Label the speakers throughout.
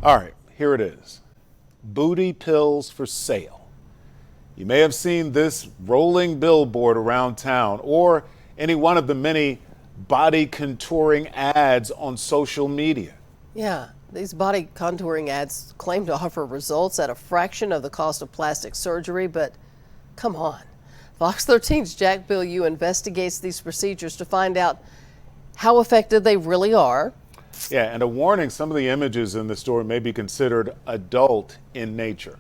Speaker 1: All right, here it is. Booty pills for sale. You may have seen this rolling billboard around town or any one of the many body contouring ads on social media.
Speaker 2: Yeah, these body contouring ads claim to offer results at a fraction of the cost of plastic surgery, but come on. Fox 13's Jack Bilyeu investigates these procedures to find out how effective they really are.
Speaker 1: Yeah, and a warning, some of the images in the story may be considered adult in nature.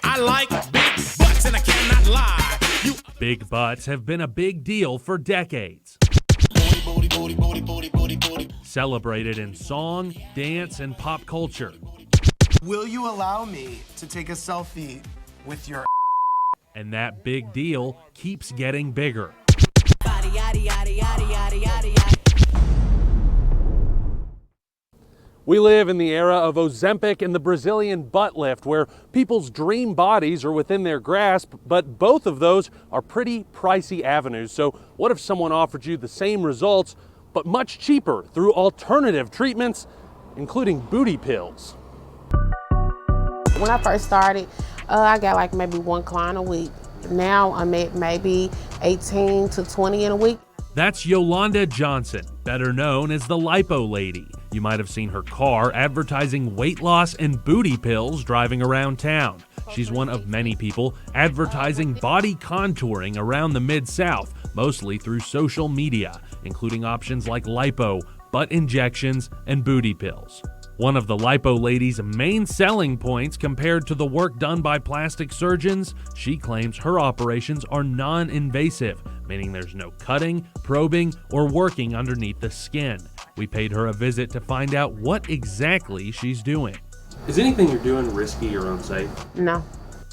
Speaker 3: I like big butts and I cannot lie.
Speaker 4: Big butts have been a big deal for decades. Celebrated in song, dance, and pop culture.
Speaker 5: Will you allow me to take a selfie with your
Speaker 4: And that big deal keeps getting bigger. We live in the era of Ozempic and the Brazilian butt lift, where people's dream bodies are within their grasp, but both of those are pretty pricey avenues. So what if someone offered you the same results, but much cheaper through alternative treatments, including booty pills?
Speaker 6: When I first started, I got like maybe one client a week. Now I'm at maybe 18 to 20 in a week.
Speaker 4: That's Yolanda Johnson, better known as the Lipo Lady. You might have seen her car advertising weight loss and booty pills driving around town. She's one of many people advertising body contouring around the Mid-South, mostly through social media, including options like lipo, butt injections, and booty pills. One of the Lipo Lady's main selling points compared to the work done by plastic surgeons, she claims her operations are non-invasive, meaning there's no cutting, probing, or working underneath the skin. We paid her a visit to find out what exactly she's doing.
Speaker 7: Is anything you're doing risky or unsafe?
Speaker 6: No.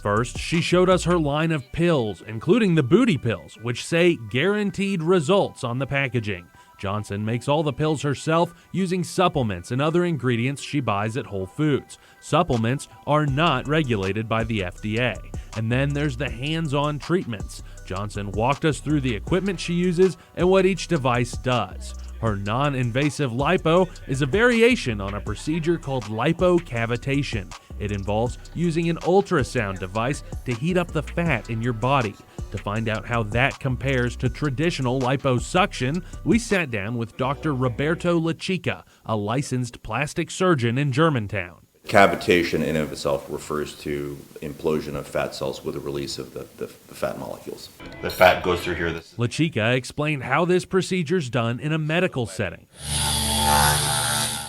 Speaker 4: First, she showed us her line of pills, including the booty pills, which say guaranteed results on the packaging. Johnson makes all the pills herself using supplements and other ingredients she buys at Whole Foods. Supplements are not regulated by the FDA. And then there's the hands-on treatments. Johnson walked us through the equipment she uses and what each device does. Her non-invasive lipo is a variation on a procedure called lipo cavitation. It involves using an ultrasound device to heat up the fat in your body. To find out how that compares to traditional liposuction, we sat down with Dr. Roberto Lachica, a licensed plastic surgeon in Germantown.
Speaker 8: Cavitation in and of itself refers to implosion of fat cells with the release of the fat molecules. The fat goes through here.
Speaker 4: Lachica explained how this procedure's done in a medical setting.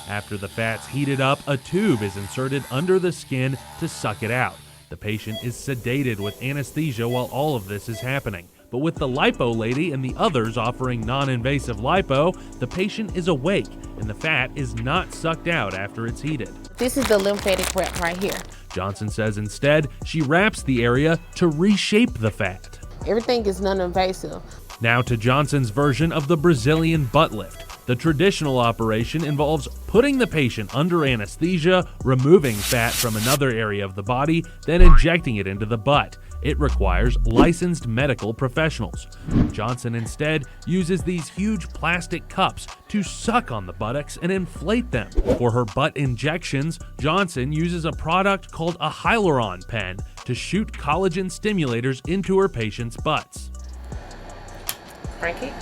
Speaker 4: After the fat's heated up, a tube is inserted under the skin to suck it out. The patient is sedated with anesthesia while all of this is happening. But with the Lipo Lady and the others offering non-invasive lipo, the patient is awake and the fat is not sucked out after it's heated.
Speaker 6: This is the lymphatic wrap right here.
Speaker 4: Johnson says instead, she wraps the area to reshape the fat.
Speaker 6: Everything is non-invasive.
Speaker 4: Now to Johnson's version of the Brazilian butt lift. The traditional operation involves putting the patient under anesthesia, removing fat from another area of the body, then injecting it into the butt. It requires licensed medical professionals. Johnson instead uses these huge plastic cups to suck on the buttocks and inflate them. For her butt injections, Johnson uses a product called a hyaluron pen to shoot collagen stimulators into her patients' butts.
Speaker 6: Crank it,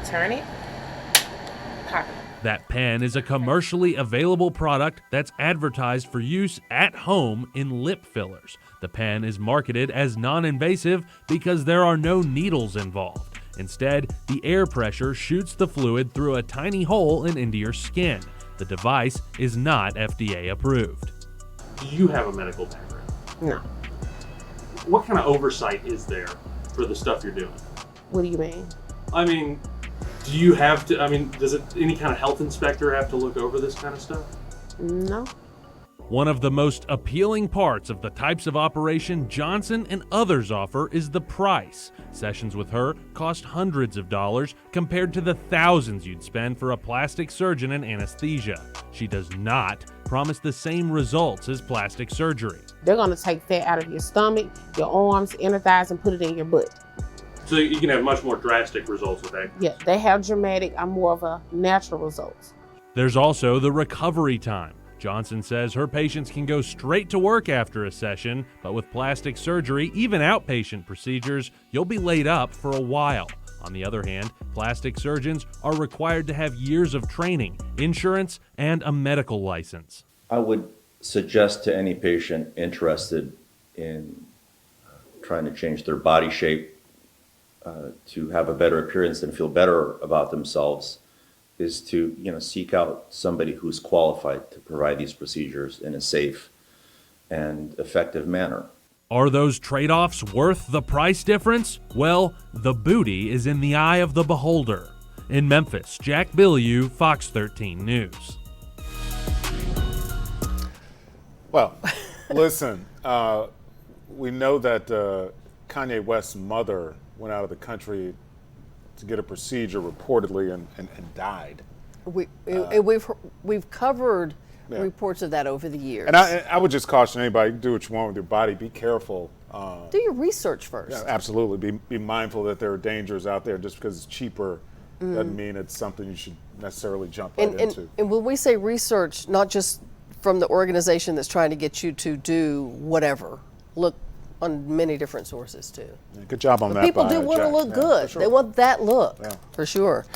Speaker 6: turn it, pop it.
Speaker 4: That pen is a commercially available product that's advertised for use at home in lip fillers. The pen is marketed as non-invasive because there are no needles involved. Instead, the air pressure shoots the fluid through a tiny hole and into your skin. The device is not FDA approved.
Speaker 7: Do you have a medical background?
Speaker 6: No.
Speaker 7: What kind of oversight is there for the stuff you're doing?
Speaker 6: What do you mean?
Speaker 7: I mean, do you have to, does any kind of health inspector have to look over this kind of stuff?
Speaker 6: No.
Speaker 4: One of the most appealing parts of the types of operation Johnson and others offer is the price. Sessions with her cost hundreds of dollars compared to the thousands you'd spend for a plastic surgeon and anesthesia. She does not promise the same results as plastic surgery.
Speaker 6: They're going to take fat out of your stomach, your arms, inner thighs, and put it in your butt.
Speaker 7: So you can have much more drastic results with that.
Speaker 6: Yeah, they have dramatic. I'm more of a natural results.
Speaker 4: There's also the recovery time. Johnson says her patients can go straight to work after a session, but with plastic surgery, even outpatient procedures, you'll be laid up for a while. On the other hand, plastic surgeons are required to have years of training, insurance, and a medical license.
Speaker 8: I would suggest to any patient interested in trying to change their body shape to have a better appearance and feel better about themselves is to seek out somebody who's qualified to provide these procedures in a safe and effective manner.
Speaker 4: Are those trade-offs worth the price difference? Well, the booty is in the eye of the beholder. In Memphis, Jack Bilyeu, Fox 13 News.
Speaker 1: Well, listen, we know that Kanye West's mother went out of the country to get a procedure reportedly and died.
Speaker 2: We've covered
Speaker 1: Yeah.
Speaker 2: reports of that over the years.
Speaker 1: And I would just caution anybody, do what you want with your body. Be careful.
Speaker 2: Do your research first.
Speaker 1: Yeah, absolutely. Be mindful that there are dangers out there. Just because it's cheaper doesn't mean it's something you should necessarily jump right into.
Speaker 2: And when we say research, not just from the organization that's trying to get you to do whatever, look on many different sources too.
Speaker 1: Yeah, good job on that.
Speaker 2: People do
Speaker 1: by
Speaker 2: want to
Speaker 1: Jack.
Speaker 2: look
Speaker 1: Yeah,
Speaker 2: good.
Speaker 1: for sure.
Speaker 2: They want that look,
Speaker 1: Yeah.
Speaker 2: for sure.